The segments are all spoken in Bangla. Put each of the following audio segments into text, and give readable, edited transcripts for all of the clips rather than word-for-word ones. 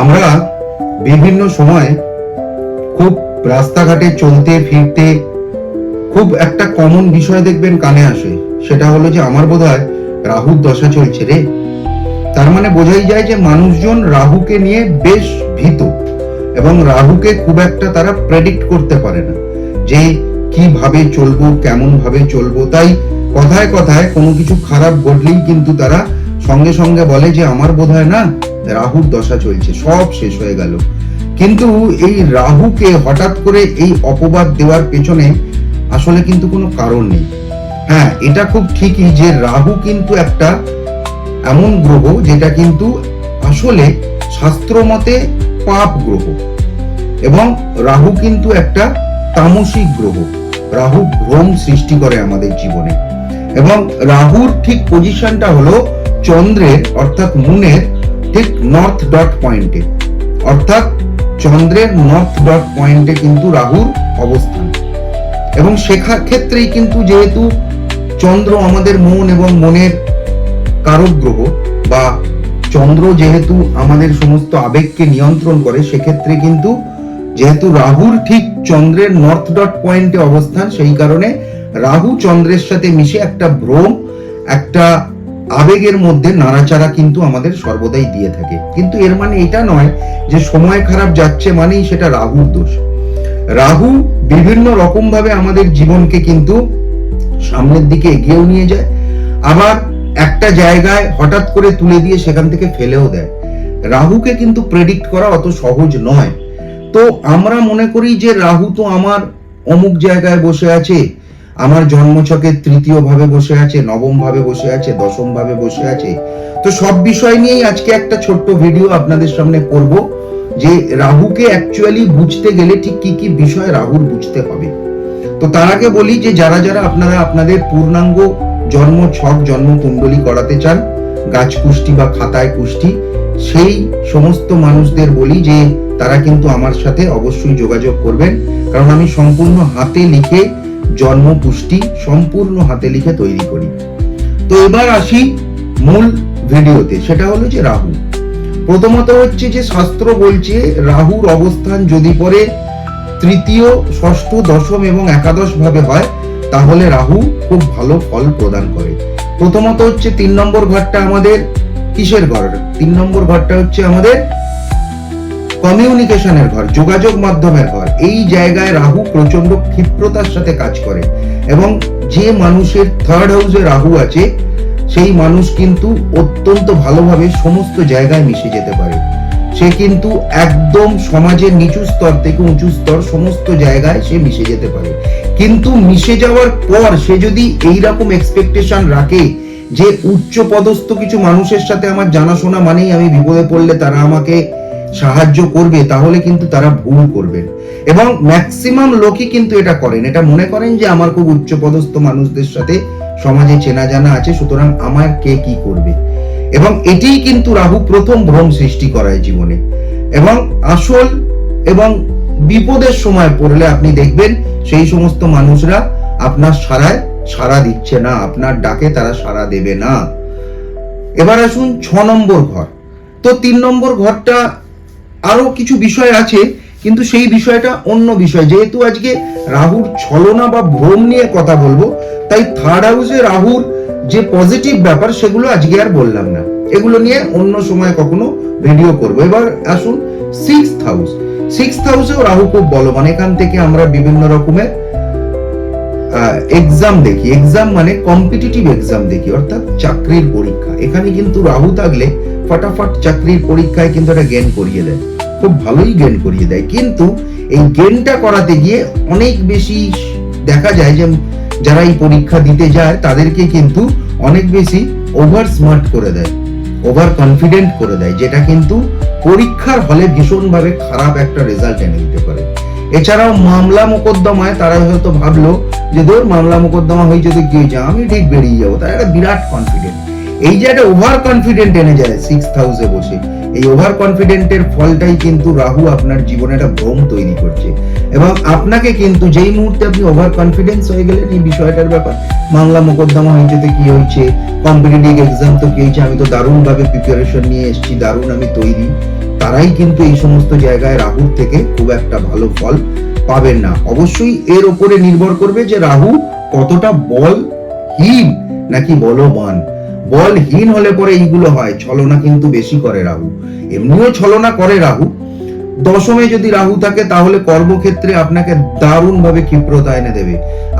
আমরা বিভিন্ন সময় খুব রাস্তাঘাটে চলতে ফিরতে খুব একটা কমন বিষয় দেখবেন কানে আসে, সেটা হলো যে আমার বোধহয় রাহুর দশা চলছে রে। তার মানে বোঝাই যায় যে মানুষজন রাহুকে নিয়ে বেশ ভীত এবং রাহুকে খুব একটা তারা প্রেডিক্ট করতে পারে না যে কিভাবে চলবো, কেমন ভাবে চলবো। তাই কথায় কথায় কোনো কিছু খারাপ ঘটলেই কিন্তু তারা সঙ্গে সঙ্গে বলে যে আমার বোধহয় না রাহুর দশা চলছে, সব শেষ হয়ে গেল। কিন্তু এই রাহুকে হঠাৎ করে এই অপবাদ দেওয়ার পেছনে আসলে কিন্তু কোনো কারণ নেই। হ্যাঁ, এটা খুব ঠিকই যে রাহু কিন্তু একটা এমন গ্রহ যেটা কিন্তু আসলে শাস্ত্র মতে পাপ গ্রহ, এবং রাহু কিন্তু একটা তামসিক গ্রহ। রাহু ভ্রম সৃষ্টি করে আমাদের জীবনে, এবং রাহুর ঠিক পজিশনটা হলো চন্দ্রের অর্থাৎ মুনের ঠিক নর্থ ডট পয়েন্টে, অর্থাৎ চন্দ্রের নর্থ ডট পয়েন্টে কিন্তু রাহুর অবস্থান। এবং ক্ষেত্রেই কিন্তু যেহেতু চন্দ্র আমাদের মন এবং মনের কারক গ্রহ, বা চন্দ্র যেহেতু আমাদের সমস্ত আবেগকে নিয়ন্ত্রণ করে, সেক্ষেত্রে কিন্তু যেহেতু রাহুর ঠিক চন্দ্রের নর্থ ডট পয়েন্টে অবস্থান, সেই কারণে রাহু চন্দ্রের সাথে মিশে একটা ভ্রম, একটা আবেগের মধ্যে নাড়াচাড়া কিন্তু আমাদের সর্বদাই দিয়ে থাকে। কিন্তু এর মানে এটা নয় যে সময় খারাপ যাচ্ছে মানেই সেটা রাহুর দোষ। রাহু বিভিন্ন রকম ভাবে আমাদের জীবনকে কিন্তু সামনের দিকে এগিয়েও নিয়ে যায়, আবার একটা জায়গায় হঠাৎ করে তুলে দিয়ে সেখান থেকে ফেলেও দেয়। রাহুকে কিন্তু প্রেডিক্ট করা অত সহজ নয়। তো আমরা মনে করি যে রাহু তো আমার অমুক জায়গায় বসে আছে, আমার জন্মছকে তৃতীয় ভাবে বসে আছে, নবম ভাবে বসে আছে, দশম ভাবে বসে আছে। তো সব বিষয় নিয়েই আজকে একটা ছোট্ট ভিডিও আপনাদের সামনে করব, যে রাহুকে অ্যাকচুয়ালি বুঝতে গেলে ঠিক কি কি বিষয় রাহুর বুঝতে হবে। তো তার আগে বলি যে যারা যারা আপনারা আপনাদের পূর্ণাঙ্গ জন্ম ছক, জন্ম কুণ্ডলী করাতে চান, গাছ কুষ্টি বা খাতায় কুষ্টি, সেই সমস্ত মানুষদের বলি যে তারা কিন্তু আমার সাথে অবশ্যই যোগাযোগ করবেন, কারণ আমি সম্পূর্ণ হাতে লিখে জন্ম পুষ্টি সম্পূর্ণ হাতে লিখে তৈরি করি। তো এবার আসি মূল ভিডিওতে, সেটা হলো যে রাহু। প্রথমত হচ্ছে যে শাস্ত্র বলছে রাহুর অবস্থান যদি পরে তৃতীয়, ষষ্ঠ, দশম এবং একাদশ ভাবে হয়, তাহলে রাহু খুব ভালো ফল প্রদান করে। প্রথমত হচ্ছে 3 নম্বর ঘরটা আমাদের কিসের ঘর? 3 নম্বর ঘরটা হচ্ছে আমাদের কমিউনিকেশনের ঘর, যোগাযোগ মাধ্যমের ঘর। এই জায়গায় রাহু প্রচন্ড ক্ষিপ্রতার সাথে কাজ করে, এবং যে মানুষের থার্ড হাউসে রাহু আছে সেই মানুষ কিন্তু অত্যন্ত ভালোভাবে সমস্ত জায়গায় মিশে যেতে পারে। সে কিন্তু একদম সমাজের নিচু স্তর থেকে উঁচু স্তর সমস্ত জায়গায় সে মিশে যেতে পারে। কিন্তু মিশে যাওয়ার পর সে যদি এইরকম এক্সপেকটেশন রাখে যে উচ্চ পদস্থ কিছু মানুষের সাথে আমার জানাশোনা মানেই আমি বিপদে পড়লে তারা আমাকে সাহায্য করবে, তাহলে কিন্তু তারা ভুল করবেন। এবং ম্যাক্সিমাম লোকই কিন্তু এটা করেন, এটা মনে করেন যে আমার খুব উচ্চ পদস্থ মানুষদের সাথে সমাজে চেনা জানা আছে, সুতরাং আমার কে কি করবে। এবং এটাই কিন্তু রাহু প্রথম ভ্রম সৃষ্টি করায় জীবনে। এবং আসল এবং বিপদের সময় পড়লে আপনি দেখবেন সেই সমস্ত মানুষরা আপনার সাড়া দিচ্ছে না, আপনার ডাকে তারা সাড়া দেবে না। এবার আসুন 6 নম্বর ঘর। তো 3 নম্বর ঘরটা আরো কিছু বিষয় আছে, কিন্তু সেই বিষয়টা অন্য বিষয়। যেহেতু আজকে রাহুর ছলনা বা ভ্রম নিয়ে কথা বলবো, তাই থার্ড হাউসে রাহুর যে পজিটিভ ব্যাপার সেগুলো আজকে আর বললাম না, এগুলো নিয়ে অন্য সময় কখনো ভিডিও করব। এবার আসুন 6th হাউস। 6th হাউসেও রাহু খুব বলবান। এখান থেকে আমরা বিভিন্ন রকমের এক্সাম দেখি, এক্সাম মানে কম্পিটিটিভ এক্সাম দেখি, অর্থাৎ চাকরির পরীক্ষা। এখানে কিন্তু রাহু থাকলে ফটাফট চাকরির পরীক্ষায় কিন্তু এটা জ্ঞান করিয়ে দেয়, খুব ভালোই জ্ঞান করিয়ে দেয়। কিন্তু এই জ্ঞানটা করাতে গিয়ে অনেক বেশি দেখা যায় যে যারা এই পরীক্ষা দিতে যায় তাদেরকে কিন্তু অনেক বেশি ওভার স্মার্ট করে দেয়, ওভার কনফিডেন্ট করে দেয়, যেটা কিন্তু পরীক্ষার হলে ভীষণভাবে খারাপ একটা রেজাল্ট এনে দিতে পারে। এছাড়াও মামলা মোকদ্দমায় তারা হয়তো ভাবলো যে ধর মামলা মোকদ্দমা হয়ে যদি কি হয়েছে আমি ঠিক বেরিয়ে যাবো, তার একটা বিরাট কনফিডেন্ট। এই যে একটা ওভার কনফিডেন্ট এনে যায় 6th হাউসে বসে, এই ওভার কনফিডেন্টের ফলটাই কিন্তু রাহু আপনার জীবনে একটা ভ্রম তৈরি করছে। এবং আপনাকে কিন্তু যেই মুহূর্তে আপনি ওভার কনফিডেন্স হয়ে গেলেন এই বিষয়টার ব্যাপার, মামলা মোকদ্দমা হয়েছে তো কি হয়েছে, কম্পিটিটিভ এক্সাম তো কি হয়েছে, আমি তো দারুণ ভাবে প্রিপারেশন নিয়ে এসেছি, দারুণ আমি তৈরি, তারাই কিন্তু এই সমস্ত জায়গায় রাহুর থেকে খুব একটা ভালো ফল পাবেন না। অবশ্যই এর উপরে নির্ভর করবে যে রাহু কতটা বলহীন নাকি বলবান। বলহীন হলে পরে এইগুলো হয়, ছলনা কিন্তু বেশি করে রাহু, এমনিও ছলনা করে রাহু। দশমে যদি রাহু থাকে তাহলে কর্মক্ষেত্রে আপনাকে দারুণ ভাবে ক্ষিপ্রতা এনে দেবে,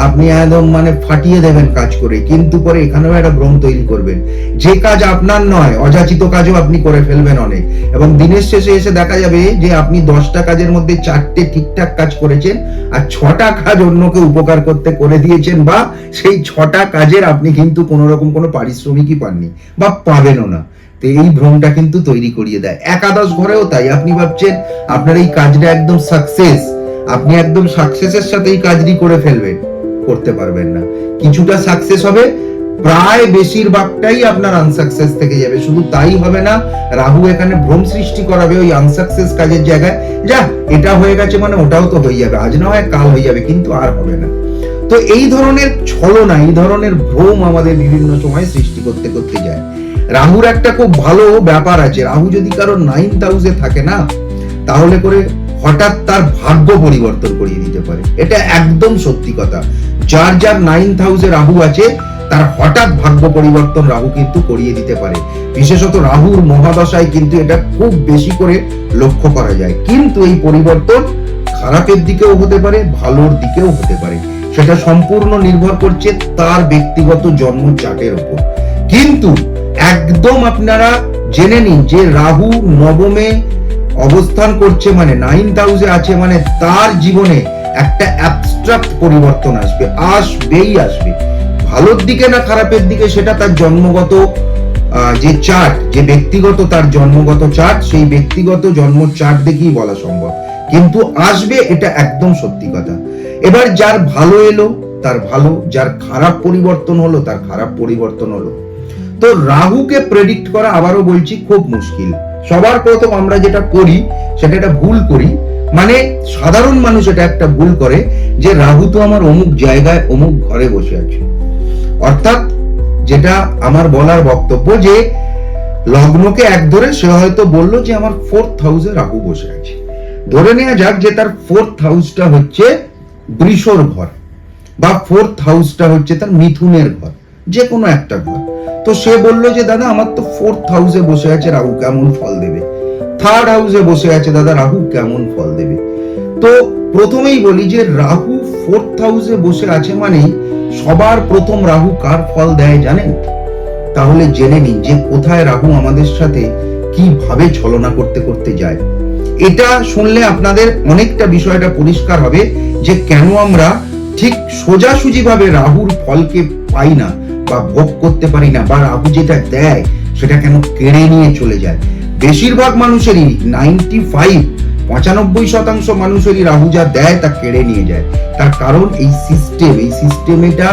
আপনি একদম মানে ফাটিয়ে দেবেন কাজ করে, কিন্তু পরে এখানেও একটা ভ্রম তৈরি করবেন, যে কাজ আপনার নয় অযাচিত কাজও আপনি করে ফেলবেন অনেক, এবং দিনের শেষে এসে দেখা যাবে যে আপনি 10টা কাজের মধ্যে 4টে ঠিকঠাক কাজ করেছেন আর 6টা কাজ অন্যকে উপকার করতে করে দিয়েছেন, বা সেই 6টা কাজের আপনি কিন্তু কোনো রকম কোনো পারিশ্রমিকই পাননি বা পাবেনও না। তো এই ভ্রমটা কিন্তু তৈরি করিয়ে দেয়। একাদশ ঘরেও তাই, আপনি ভাবছেন আপনার এই কাজটা একদম সাকসেস, আপনি একদম সাকসেসের সাথে এই কাজটি করে ফেলবেন, করতে পারবেন না। কিছুটা সাকসেস হবে, প্রায় বেশিরভাগটাই আপনার আনসাকসেস থেকে যাবে। শুধু তাই হবে না, রাহু এখানে ভ্রম সৃষ্টি করাবে ওই আনসাকসেস কাজের জায়গায়, যা এটা হয়ে গেছে মানে ওটাও তো হয়ে যাবে, আজ না হয় কাল হয়ে যাবে, কিন্তু আর হবে না। তো এই ধরনের ছলনা, এই ধরনের ভ্রম আমাদের বিভিন্ন সময় সৃষ্টি করতে করতে যায়। রাহুর একটা খুব ভালো ব্যাপার আছে, রাহু যদি কারো 9th হাউসে থাকে না, তাহলে করে হঠাৎ তার ভাগ্য পরিবর্তন করিয়ে দিতে পারে। এটা একদম সত্যি কথা, যার যার 9th হাউসে রাহু আছে তার হঠাৎ ভাগ্য পরিবর্তন রাহু কিন্তু করিয়ে দিতে পারে। বিশেষত রাহুর মহাদশায় কিন্তু এটা খুব বেশি করে লক্ষ্য করা যায়। কিন্তু এই পরিবর্তন খারাপের দিকেও হতে পারে, ভালোর দিকেও হতে পারে, সেটা সম্পূর্ণ নির্ভর করছে তার ব্যক্তিগত জন্ম চার্টের উপর। কিন্তু একদম আপনারা জেনে নিন যে রাহু নবমে অবস্থান করছে মানে 9th হাউসে আছে মানে তার জীবনে একটা অ্যাবস্ট্রাক্ট পরিবর্তন আসবে, আসবেই আসবে। ভালোর দিকে না খারাপের দিকে সেটা তার জন্মগত যে চার্ট, যে ব্যক্তিগত তার জন্মগত চার্ট, সেই ব্যক্তিগত জন্ম চার্ট দেখেই বলা সম্ভব, কিন্তু আসবে, এটা একদম সত্যি কথা। এবার যার ভালো এলো তার ভালো, যার খারাপ পরিবর্তন হলো তার খারাপ পরিবর্তন হলো। তো রাহুকে প্রেডিক্ট করা, আবারও বলছি, খুব মুশকিল। সবার প্রথম আমরা যেটা করি সেটা একটা ভুল করি, মানে সাধারণ মানুষ এটা একটা ভুল করে যে রাহু তো আমার অমুক জায়গায় অমুক ঘরে বসে আছে। অর্থাৎ যেটা আমার বলার বক্তব্য যে লগ্নকে এক ধরে সে হয়তো বললো যে আমার 4th হাউসে রাহু বসে আছে। ধরে নেওয়া যাক যে তার 4th হাউসটা হচ্ছে বৃষর ঘর, বা 4th হাউসটা হচ্ছে তার মিথুনের ঘর, যে কোনো একটা ঘর। তো সে বললো যে দাদা আমার তো 4th হাউসে বসে আছে রাহু, কেমন ফল দেবে? 3rd হাউসে বসে আছে দাদা রাহু, কেমন ফল দেবে? তো প্রথমেই বলি যে রাহু 4th হাউসে বসে আছে মানে সবার প্রথম রাহু কার ফল দেয় জানেন? তাহলে জেনে নিন যে কোথায় রাহু আমাদের সাথে কিভাবে ছলনা করতে করতে যায়। এটা শুনলে আপনাদের অনেকটা বিষয়টা পরিষ্কার হবে যে কেন আমরা ঠিক সোজাসুজি ভাবে রাহুর ফলকে পাই না বা ভোগ করতে পারি না, বা রাহু যেটা দেয় সেটা কেন কেড়ে নিয়ে চলে যায়। বেশিরভাগ মানুষেরই 95% মানুষেরই রাহু যা দেয় তা কেড়ে নিয়ে যায়। তার কারণ এই সিস্টেমটা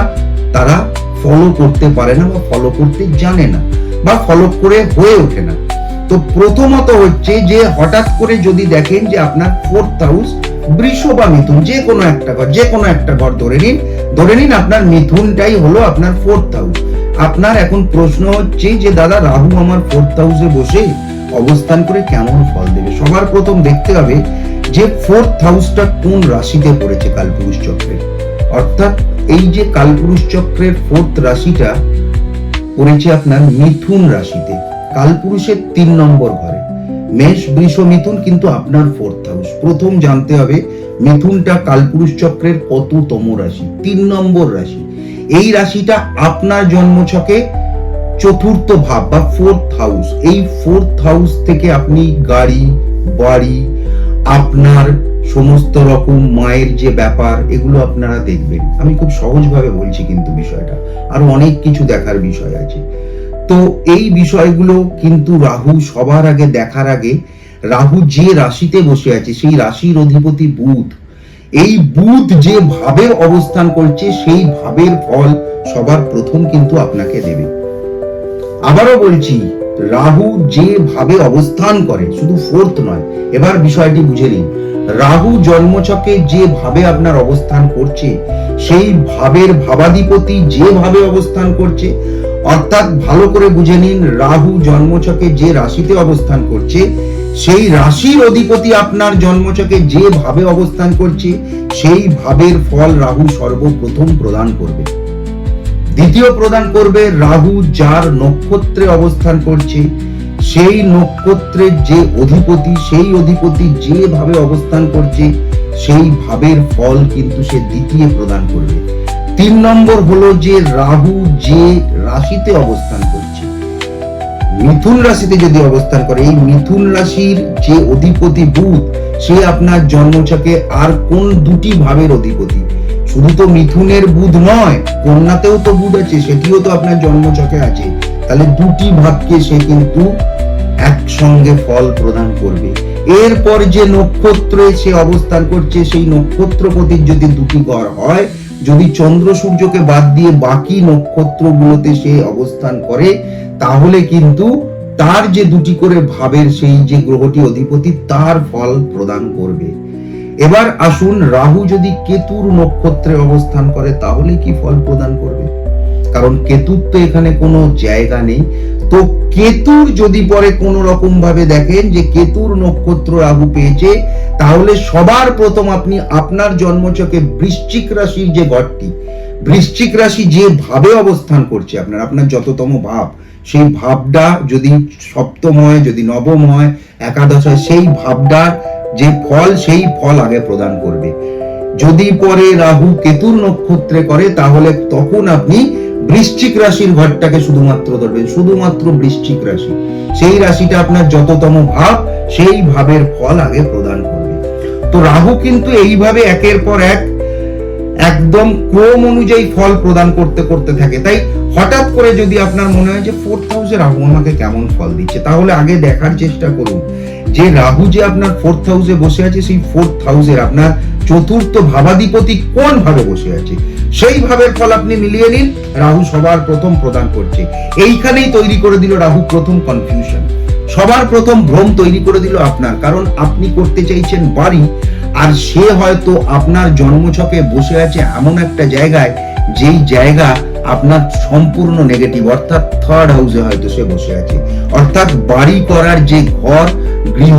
তারা ফলো করতে পারে না, বা ফলো করতে জানে না, বা ফলো করে হয়ে ওঠে না। তো প্রথমত হচ্ছে যে হঠাৎ করে যদি দেখেন যে আপনার 4th হাউস বৃষ বা মিথুন, যে কোনো একটা ঘর ধরে নিন আপনার মিথুনটাই হলো আপনার 4th হাউস। আপনার এখন প্রশ্ন হচ্ছে যে দাদা রাহু আমার 4th হাউসে বসে অবস্থান করে কেমন ফল দেবে? সবার প্রথম দেখতে হবে যে 4th হাউসটা কোন রাশিতে পড়েছে কালপুরুষ চক্রের। অর্থাৎ এই যে কালপুরুষ চক্রের 4th রাশিটা পড়েছে আপনার মিথুন রাশিতে, কালপুরুষের 3 নম্বর ঘরে। মেষ, বৃষ, মিথুন কিন্তু আপনার 4th হাউস। প্রথম জানতে হবে মিথুনটা কালপুরুষ চক্রের কততম রাশি? 3 নম্বর রাশি। এই রাশিটা আপনার জন্মছকে 4th ভাব বা 4th হাউস। এই 4th হাউস থেকে আপনি গাড়ি, বাড়ি, আপনার সমস্ত রকম মায়ের যে ব্যাপার, এগুলো আপনারা দেখবেন। আমি খুব সহজভাবে বলছি, কিন্তু বিষয়টা আরো অনেক কিছু দেখার বিষয় আছে। তো এই বিষয়গুলো কিন্তু রাহু সবার আগে দেখার আগে, রাহু যে রাশিতে বসে আছে সেই রাশির অধিপতি বুধ, এই বুধ যে ভাবে অবস্থান করছে সেই ভাবের ফল সবার প্রথম কিন্তু আপনাকে দেবে। আবারও বলছি, রাহু যে ভাবে অবস্থান করে, শুধু 4th নয়, এবার বিষয়টি বুঝে নিন। রাহু জন্মছকে যে ভাবে আপনার অবস্থান করছে, সেই ভাবের ভাবাধিপতি যে ভাবে অবস্থান করছে, অর্থাৎ ভালো করে বুঝে নিন, রাহু জন্মছকে যে রাশিতে অবস্থান করছে সেই রাশির অধিপতি আপনার জন্মছকে যে ভাবে অবস্থান করছে সেই ভাবের ফল রাহু সর্বপ্রথম প্রদান করবে। দ্বিতীয় প্রদান করবে রাহু যার নক্ষত্রে অবস্থান করছে সেই নক্ষত্রের যে অধিপতি, সেই অধিপতি যেভাবে অবস্থান করছে সেই ভাবের ফল কিন্তু সে দ্বিতীয় প্রদান করবে। 3 নম্বর হলো যে রাহু যে রাশিতে অবস্থান করছে, মিথুন রাশিতে যদি অবস্থান করে, এই মিথুন রাশির যে অধিপতি বুধ, সে আপনার জন্মছকে আর কোন 2টি ভাবের অধিপতি। শুধু তো মিথুনের বুধ নয়, কন্যাতেও তো বুধ আছে, সেটিও তো আপনার জন্মছকে আছে। তাহলে 2টি ভাবকে সে কিন্তু একসঙ্গে ফল প্রদান করবে। এরপর যে নক্ষত্রে সে অবস্থান করছে সেই নক্ষত্রপতির যদি 2টি ঘর হয়, যদি চন্দ্র সূর্যকে বাদ দিয়ে বাকি নক্ষত্রগুলোতে সে অবস্থান করে, তাহলে কিন্তু তার যে 2টি করে ভাবের সেই যে গ্রহটি অধিপতি তার ফল প্রদান করবে। এবার আসুন, রাহু যদি কেতুর নক্ষত্রে অবস্থান করে তাহলে কি ফল প্রদান করবে? কারণ কেতুর তো এখানে কোনো জায়গা নেই। তো কেতুর যদি পরে কোন রকম ভাবে দেখেন যে কেতুর নক্ষত্র রাহু পেয়েছে, তাহলে সবার প্রথম আপনি আপনার জন্মছকে বৃশ্চিক রাশির যে ঘরটি, বৃশ্চিক রাশি যে ভাবে অবস্থান করছে আপনার যততম ভাব, সেই ভাবটা যদি সপ্তম হয়, যদি নবম হয়, একাদশ হয়, সেই ভাবটা যে ফল সেই ফল আগে প্রদান করবে। যদি পরে রাহু কেতুর নক্ষত্রে করে তাহলে তখন আপনি বৃশ্চিক রাশির ঘরটাকে শুধুমাত্র ধরবেন, শুধুমাত্র বৃশ্চিক রাশি, সেই রাশিটা আপনার যততম ভাব সেই ভাবের ফল আগে প্রদান করবে। তো রাহু কিন্তু এইভাবে একের পর এক একদম ক্রম অনুযায়ী ফল প্রদান করতে করতে থাকে। তাই হঠাৎ করে যদি আপনার মনে হয় যে 4th হাউসে রাহু আমাকে কেমন ফল দিচ্ছে, তাহলে আগে দেখার চেষ্টা করুন যে রাহু যে আপনার 4th হাউসে বসে আছে, সেই 4th হাউসের আপনার চতুর্থ ভাবাধিপতি কোন ভাবে বসে আছে, সেই ভাবের ফল আপনি মিলিয়ে নিন। রাহু সবার প্রথম প্রদান করছে। এইখানেই তৈরি করে দিল রাহু প্রথম কনফিউশন, সবার প্রথম ভ্রম তৈরি করে দিল আপনার। কারণ আপনি করতে চাইছেন বাড়ি, আর সে হয়তো আপনার জন্মছকে বসে আছে এমন একটা জায়গায় যেই জায়গা আপনার সম্পূর্ণ নেগেটিভ, অর্থাৎ 3rd হাউসে হয়তো সে বসে আছে। অর্থাৎ বাড়ি করার যে ঘর, গৃহ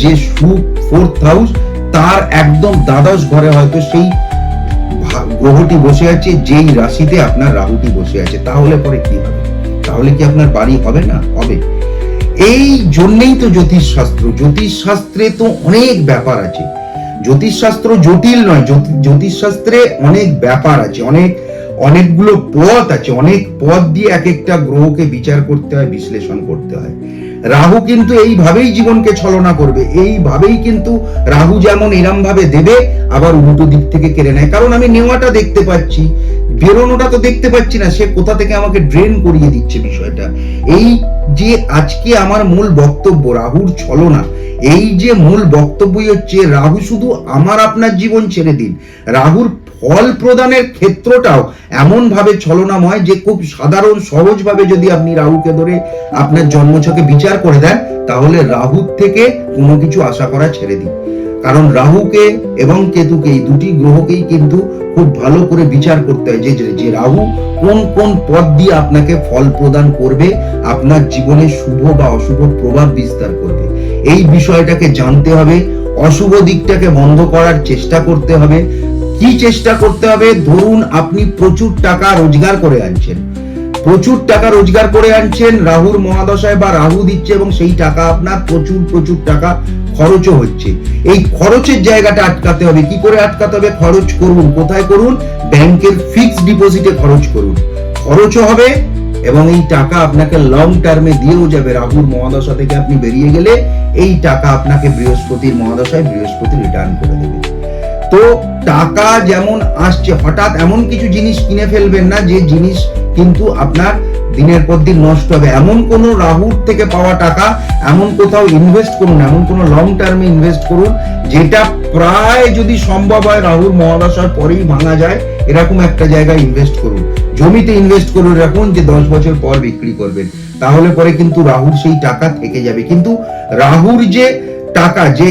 যে সুখ 4th হাউস, তার একদম দ্বাদশ ঘরে হয়তো সেই গ্রহটি বসে আছে যেই রাশিতে আপনার রাহুটি বসে আছে। তাহলে পরে কি হবে? তাহলে কি আপনার বাড়ি হবে না? হবে। এই জন্যই তো জ্যোতিষশাস্ত্র, জ্যোতিষশাস্ত্রে তো অনেক ব্যাপার আছে। জ্যোতিষশাস্ত্র জটিল নয়, জ্যোতিষশাস্ত্রে অনেক ব্যাপার আছে, অনেকগুলো পথ আছে, অনেক পথ দিয়ে এক একটা গ্রহকে বিচার করতে হয়, বিশ্লেষণ করতে হয়। রাহু কিন্তু এইভাবেই জীবনকে ছলনা করবে, এইভাবেই কিন্তু রাহু যেমন এরম ভাবে দেবে, আবার উল্টো দিক থেকে কেড়ে নেয়। কারণ আমি নেওয়াটা দেখতে পাচ্ছি, বেরোনোটা তো দেখতে পাচ্ছি না, সে কোথা থেকে আমাকে ড্রেন করিয়ে দিচ্ছে বিষয়টা। এই যে আজকে আমার মূল বক্তব্য রাহুর ছলনা, এই যে মূল বক্তব্যই হচ্ছে রাহু শুধু আমার আপনার জীবন ছেড়ে দিন, রাহুর ফল প্রদানের ক্ষেত্রটাও এমন ভাবে ছলনাময় যে খুব সাধারণ সহজ ভাবে যদি আপনি রাহুকে ধরে আপনার জন্মছকে বিচার করে দেন, তাহলে রাহুর থেকে কোনো কিছু আশা করা ছেড়ে দিন। কারণ রাহুকে এবং কেতুকে, এই 2টি গ্রহকেই কিন্তু খুব ভালো করে বিচার করতে হয় যে রাহু কোন কোন পথ দিয়ে আপনাকে ফল প্রদান করবে, আপনার জীবনে শুভ বা অশুভ প্রভাব বিস্তার করবে। এই বিষয়টাকে জানতে হবে, অশুভ দিকটাকে বন্ধ করার চেষ্টা করতে হবে। কি চেষ্টা করতে হবে? ধরুন আপনি প্রচুর টাকা রোজগার করে আনছেন, প্রচুর টাকা রোজগার করে আনছেন, রাহুর মহাদশায় বা রাহু দিচ্ছে এবং সেই টাকা আপনার প্রচুর টাকা খরচও হচ্ছে। এই খরচের জায়গাটা আটকাতে হবে। কি করে আটকাতে হবে? খরচ করুন। কোথায় করুন? ব্যাংকের ফিক্সড ডিপোজিটে খরচ করুন, খরচও হবে এবং এই টাকা আপনাকে লং টার্মে দিয়েও যাবে। রাহুর মহাদশা থেকে আপনি বেরিয়ে গেলে এই টাকা আপনাকে বৃহস্পতির মহাদশায় বৃহস্পতি রিটার্ন করে দেবে। তো টাকা যেমন আসছে, হঠাৎ এমন কিছু জিনিস কিনে ফেলবেন না যে জিনিস কিন্তু আপনার দিনের পর দিন নষ্ট হবে। এমন কোন রাহুর থেকে পাওয়া টাকা এমন কোথাও ইনভেস্ট করুন, এমন কোন লং টার্মে ইনভেস্ট করুন যেটা প্রায় যদি সম্ভব হয় রাহুর মহাদশার পরেই ভাঙা যায়, এরকম একটা জায়গায় ইনভেস্ট করুন। জমিতে ইনভেস্ট করুন এরকম যে 10 বছর পর বিক্রি করবেন, তাহলে পরে কিন্তু রাহুর সেই টাকা থেকে যাবে। কিন্তু রাহুর যে টাকা, যে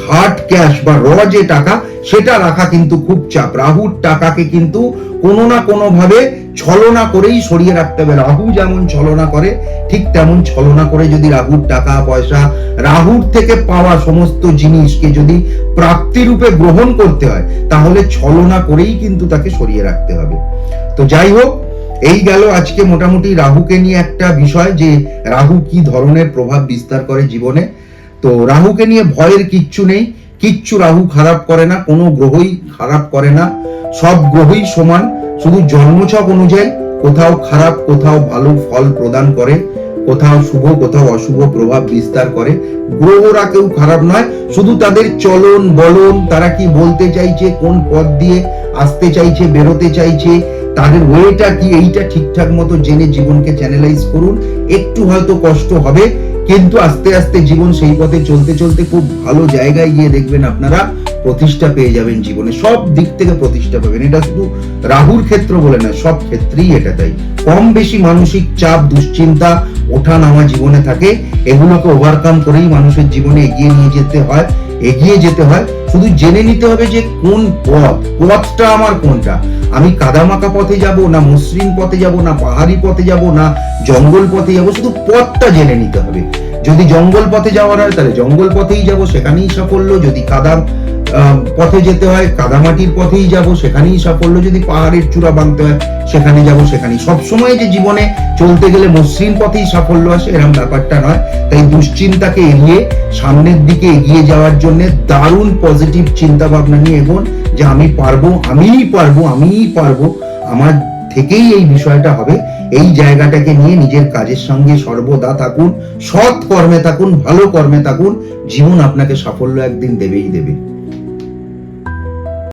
হার্ড ক্যাশ বা র যে টাকা, সেটা রাখা কিন্তু খুব চাপ। রাহুর টাকাকে কিন্তু কোনো না কোনো ভাবে ছলনা করেই সরিয়ে রাখতে হবে। রাহু যেমন ছলনা করে, ঠিক তেমন ছলনা করে যদি রাহুর টাকা পয়সা, রাহুর থেকে পাওয়া সমস্ত জিনিসকে যদি প্রাপ্তি রূপে গ্রহণ করতে হয়, তাহলে ছলনা করেই কিন্তু তাকে সরিয়ে রাখতে হবে। তো যাই হোক, এই গেল আজকে মোটামুটি রাহুকে নিয়ে একটা বিষয়, যে রাহু কি ধরনের প্রভাব বিস্তার করে জীবনে। তো রাহুকে নিয়ে ভয়ের কিচ্ছু নেই, কিচ্ছু রাহু খারাপ করে না, কোনো গ্রহই খারাপ করে না, সব গ্রহই সমান। শুধু জন্মছক অনুযায়ী কোথাও খারাপ কোথাও ভালো ফল প্রদান করে, কোথাও শুভ কোথাও অশুভ প্রভাব বিস্তার করে। গ্রহরা কেউ খারাপ নয়, শুধু তাদের চলন বলন, তারা কি বলতে চাইছে, কোন পথ দিয়ে আসতে চাইছে, বেরোতে চাইছে, তাদের ওয়েটা কি, এইটা ঠিকঠাক মতো জেনে জীবনকে চ্যানেলাইজ করুন। একটু হয়তো কষ্ট হবে, কিন্তু আস্তে আস্তে জীবন সেই পথে চলতে চলতে খুব ভালো জায়গায় গিয়ে দেখবেন আপনারা প্রতিষ্ঠা পেয়ে যাবেন জীবনে, সব দিক থেকে প্রতিষ্ঠা পাবেন। এটা শুধু রাহুর ক্ষেত্র বলে না, সব ক্ষেত্রেই এটা তাই। কম বেশি মানসিক চাপ, দুশ্চিন্তা, ওঠা নামা জীবনে থাকে, এগুলোকে ওভারকাম করেই মানুষের জীবনে এগিয়ে নিয়ে যেতে হয়, এগিয়ে যেতে হয়। শুধু জেনে নিতে হবে যে কোন পথটা আমার কোনটা। আমি কাদামাকা পথে যাব, না মসৃণ পথে যাব, না পাহাড়ি পথে যাব, না জঙ্গল পথে যাব, শুধু পথটা জেনে নিতে হবে। যদি জঙ্গল পথে যাওয়ার হয় তাহলে জঙ্গল পথেই যাব, সেখানেই সাফল্য। যদি কাদা পথে যেতে হয়, কাদামাটির পথেই যাব, সেখানেই সাফল্য। যদি পাহাড়ের চূড়া ভাঙতে হয় সেখানে যাব, সেখানেই। সবসময় যে জীবনে চলতে গেলে মসৃণ পথেই সাফল্য আসে এরকম ব্যাপারটা নয়। তাই দুশ্চিন্তাকে এড়িয়ে সামনের দিকে এগিয়ে যাওয়ার জন্য দারুণ পজিটিভ চিন্তা ভাবনা নিয়ে এগোন, যে আমি পারবো, আমিই পারবো, আমিই পারবো, আমার থেকেই এই বিষয়টা হবে। এই জায়গাটাকে নিয়ে নিজের কাজের সঙ্গে সর্বদা থাকুন, সৎ কর্মে থাকুন, ভালো কর্মে থাকুন। জীবন আপনাকে সাফল্য একদিন দেবেই দেবে।